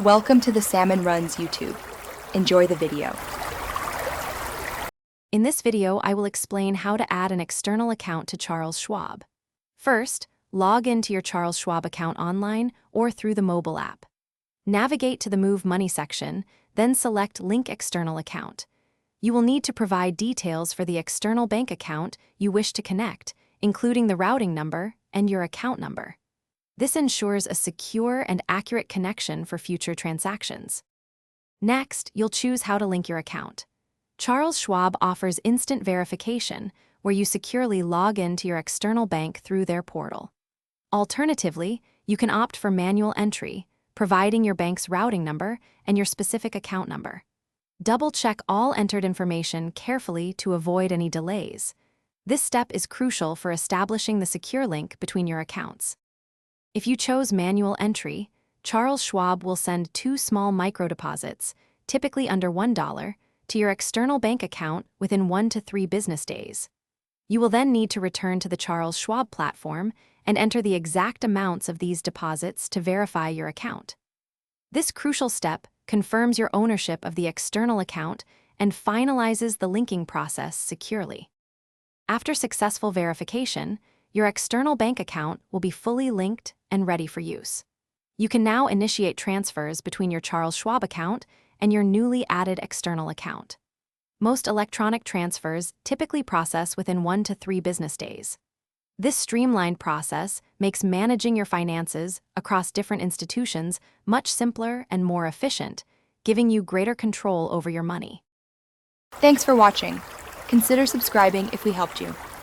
Welcome to the Salmon Runs YouTube. Enjoy the video. In this video, I will explain how to add an external account to Charles Schwab. First, log into your Charles Schwab account online or through the mobile app. Navigate to the Move Money section, then select Link External Account. You will need to provide details for the external bank account you wish to connect, including the routing number and your account number. This ensures a secure and accurate connection for future transactions. Next, you'll choose how to link your account. Charles Schwab offers instant verification, where you securely log into your external bank through their portal. Alternatively, you can opt for manual entry, providing your bank's routing number and your specific account number. Double-check all entered information carefully to avoid any delays. This step is crucial for establishing the secure link between your accounts. If you chose manual entry, Charles Schwab will send 2 small microdeposits, typically under $1, to your external bank account within 1 to 3 business days. You will then need to return to the Charles Schwab platform and enter the exact amounts of these deposits to verify your account. This crucial step confirms your ownership of the external account and finalizes the linking process securely. After successful verification, your external bank account will be fully linked and ready for use. You can now initiate transfers between your Charles Schwab account and your newly added external account. Most electronic transfers typically process within 1 to 3 business days. This streamlined process makes managing your finances across different institutions much simpler and more efficient, giving you greater control over your money. Thanks for watching. Consider subscribing if we helped you.